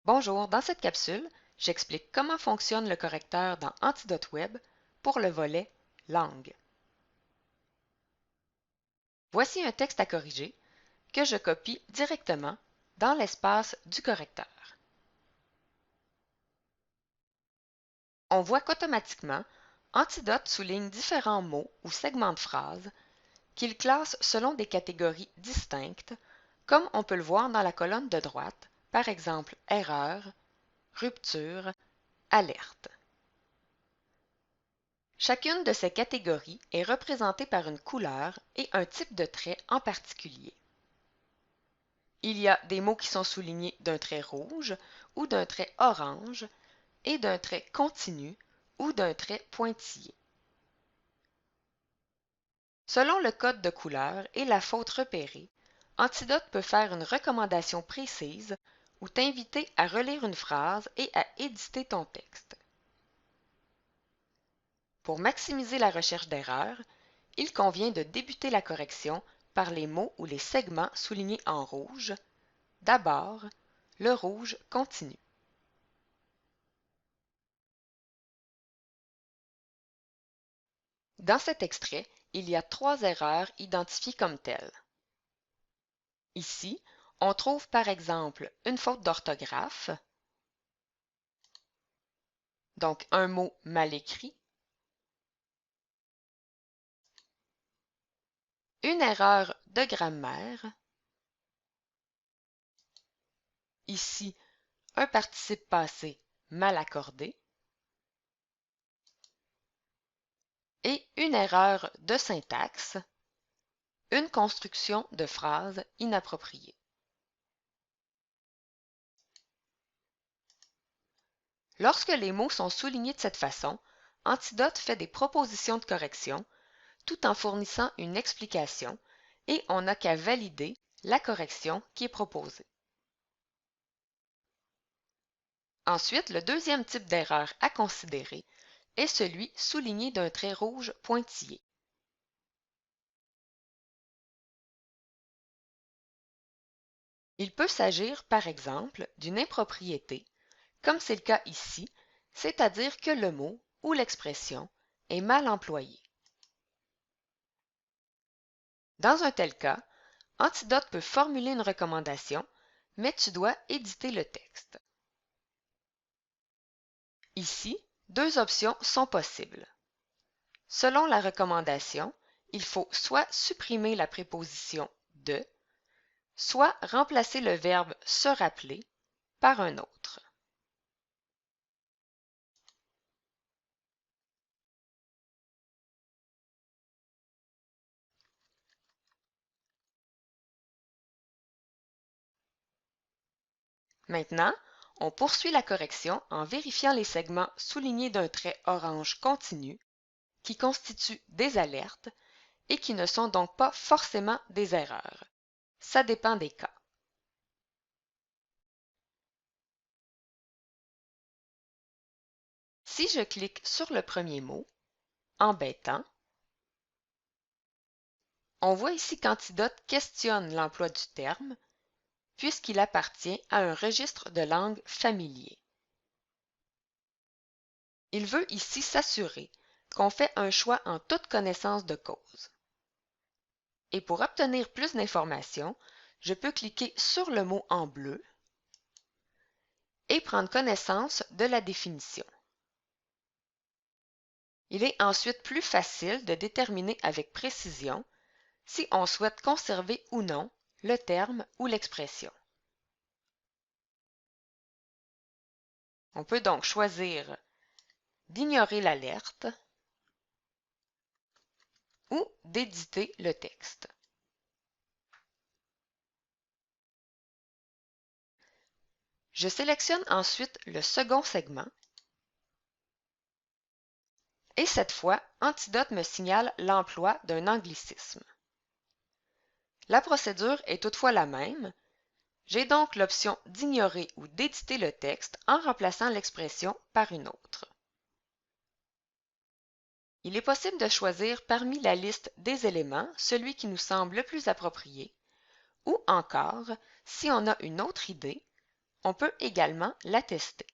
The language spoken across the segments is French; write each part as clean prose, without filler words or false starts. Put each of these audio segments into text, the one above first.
Bonjour, dans cette capsule, j'explique comment fonctionne le correcteur dans Antidote Web pour le volet Langue. Voici un texte à corriger que je copie directement dans l'espace du correcteur. On voit qu'automatiquement, Antidote souligne différents mots ou segments de phrases qu'il classe selon des catégories distinctes, comme on peut le voir dans la colonne de droite, par exemple erreur, rupture, alerte. Chacune de ces catégories est représentée par une couleur et un type de trait en particulier. Il y a des mots qui sont soulignés d'un trait rouge ou d'un trait orange et d'un trait continu ou d'un trait pointillé. Selon le code de couleur et la faute repérée, Antidote peut faire une recommandation précise ou t'inviter à relire une phrase et à éditer ton texte. Pour maximiser la recherche d'erreurs, il convient de débuter la correction par les mots ou les segments soulignés en rouge. D'abord, le rouge continu. Dans cet extrait, il y a 3 erreurs identifiées comme telles. Ici, on trouve par exemple une faute d'orthographe, donc un mot mal écrit, une erreur de grammaire, ici un participe passé mal accordé, et une erreur de syntaxe, une construction de phrase inappropriée. Lorsque les mots sont soulignés de cette façon, Antidote fait des propositions de correction tout en fournissant une explication et on n'a qu'à valider la correction qui est proposée. Ensuite, le deuxième type d'erreur à considérer est celui souligné d'un trait rouge pointillé. Il peut s'agir, par exemple, d'une impropriété, comme c'est le cas ici, c'est-à-dire que le mot ou l'expression est mal employé. Dans un tel cas, Antidote peut formuler une recommandation, mais tu dois éditer le texte. Ici, 2 options sont possibles. Selon la recommandation, il faut soit supprimer la préposition de, soit remplacer le verbe se rappeler par un autre. Maintenant, on poursuit la correction en vérifiant les segments soulignés d'un trait orange continu qui constituent des alertes et qui ne sont donc pas forcément des erreurs. Ça dépend des cas. Si je clique sur le premier mot, embêtant, on voit ici qu'Antidote questionne l'emploi du terme puisqu'il appartient à un registre de langue familier. Il veut ici s'assurer qu'on fait un choix en toute connaissance de cause. Et pour obtenir plus d'informations, je peux cliquer sur le mot en bleu et prendre connaissance de la définition. Il est ensuite plus facile de déterminer avec précision si on souhaite conserver ou non le terme ou l'expression. On peut donc choisir d'ignorer l'alerte ou d'éditer le texte. Je sélectionne ensuite le second segment et cette fois, Antidote me signale l'emploi d'un anglicisme. La procédure est toutefois la même. J'ai donc l'option d'ignorer ou d'éditer le texte en remplaçant l'expression par une autre. Il est possible de choisir parmi la liste des éléments celui qui nous semble le plus approprié, ou encore, si on a une autre idée, On peut également la tester.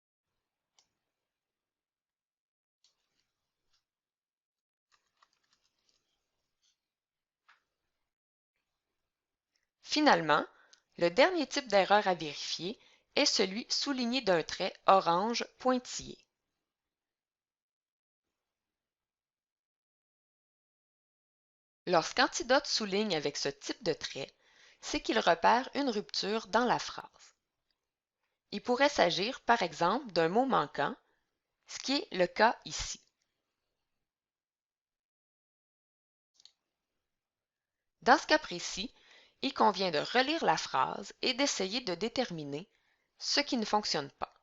Finalement, le dernier type d'erreur à vérifier est celui souligné d'un trait orange pointillé. Lorsqu'Antidote souligne avec ce type de trait, c'est qu'il repère une rupture dans la phrase. Il pourrait s'agir, par exemple, d'un mot manquant, ce qui est le cas ici. Dans ce cas précis, il convient de relire la phrase et d'essayer de déterminer ce qui ne fonctionne pas.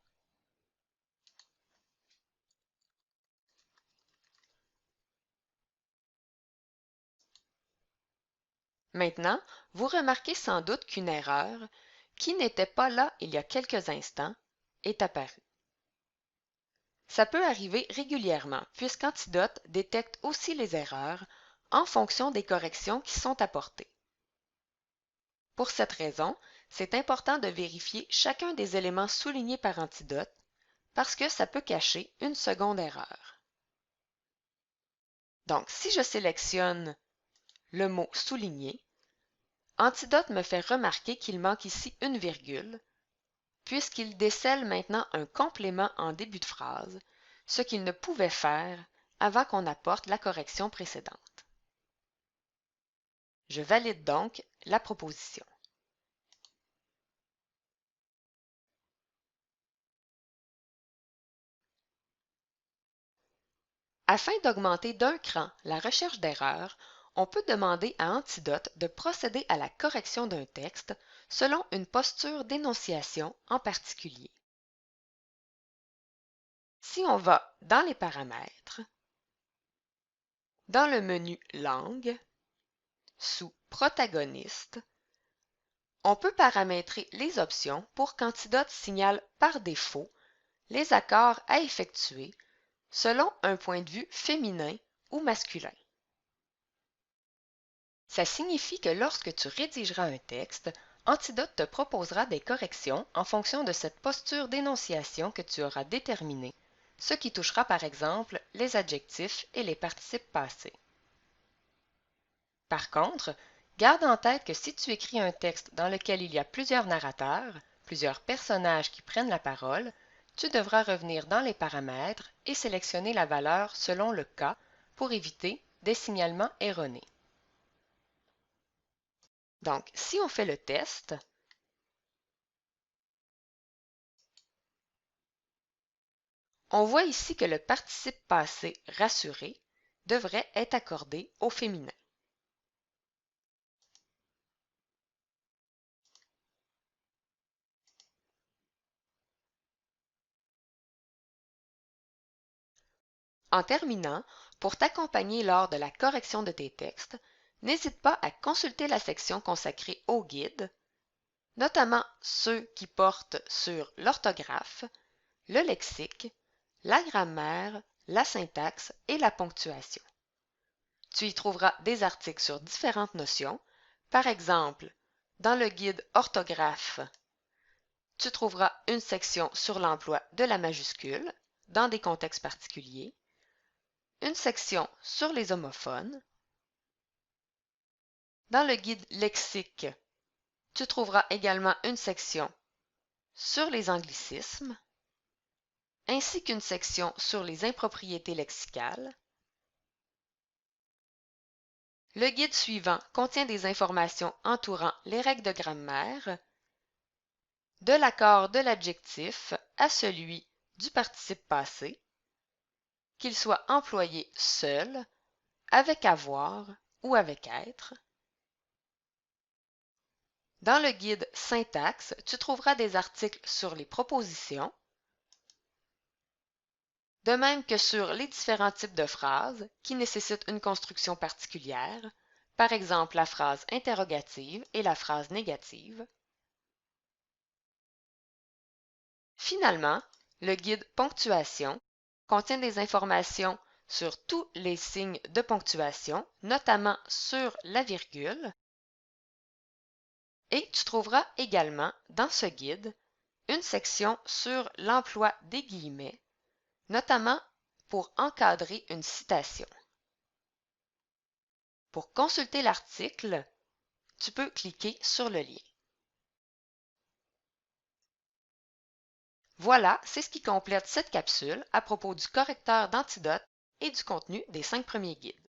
Maintenant, vous remarquez sans doute qu'une erreur, qui n'était pas là il y a quelques instants, est apparue. Ça peut arriver régulièrement puisqu'Antidote détecte aussi les erreurs en fonction des corrections qui sont apportées. Pour cette raison, c'est important de vérifier chacun des éléments soulignés par Antidote parce que ça peut cacher une seconde erreur. Donc, si je sélectionne le mot souligné, Antidote me fait remarquer qu'il manque ici une virgule, puisqu'il décèle maintenant un complément en début de phrase, ce qu'il ne pouvait faire avant qu'on apporte la correction précédente. Je valide donc la proposition. Afin d'augmenter d'un cran la recherche d'erreurs, on peut demander à Antidote de procéder à la correction d'un texte selon une posture d'énonciation en particulier. Si on va dans les paramètres, dans le menu Langue, sous Protagoniste, on peut paramétrer les options pour qu'Antidote signale par défaut les accords à effectuer selon un point de vue féminin ou masculin. Ça signifie que lorsque tu rédigeras un texte, Antidote te proposera des corrections en fonction de cette posture d'énonciation que tu auras déterminée, ce qui touchera par exemple les adjectifs et les participes passés. Par contre, garde en tête que si tu écris un texte dans lequel il y a plusieurs narrateurs, plusieurs personnages qui prennent la parole, tu devras revenir dans les paramètres et sélectionner la valeur selon le cas pour éviter des signalements erronés. Donc, si on fait le test, on voit ici que le participe passé rassuré devrait être accordé au féminin. En terminant, pour t'accompagner lors de la correction de tes textes, n'hésite pas à consulter la section consacrée au guide, notamment ceux qui portent sur l'orthographe, le lexique, la grammaire, la syntaxe et la ponctuation. Tu y trouveras des articles sur différentes notions, par exemple, dans le guide orthographe, tu trouveras une section sur l'emploi de la majuscule dans des contextes particuliers, une section sur les homophones. Dans le guide lexique, tu trouveras également une section sur les anglicismes, ainsi qu'une section sur les impropriétés lexicales. Le guide suivant contient des informations entourant les règles de grammaire, de l'accord de l'adjectif à celui du participe passé, qu'il soit employé seul, avec avoir ou avec être. Dans le guide syntaxe, tu trouveras des articles sur les propositions, de même que sur les différents types de phrases qui nécessitent une construction particulière, par exemple la phrase interrogative et la phrase négative. Finalement, le guide ponctuation contient des informations sur tous les signes de ponctuation, notamment sur la virgule, et tu trouveras également dans ce guide une section sur l'emploi des guillemets, notamment pour encadrer une citation. Pour consulter l'article, tu peux cliquer sur le lien. Voilà, c'est ce qui complète cette capsule à propos du correcteur d'Antidote et du contenu des 5 premiers guides.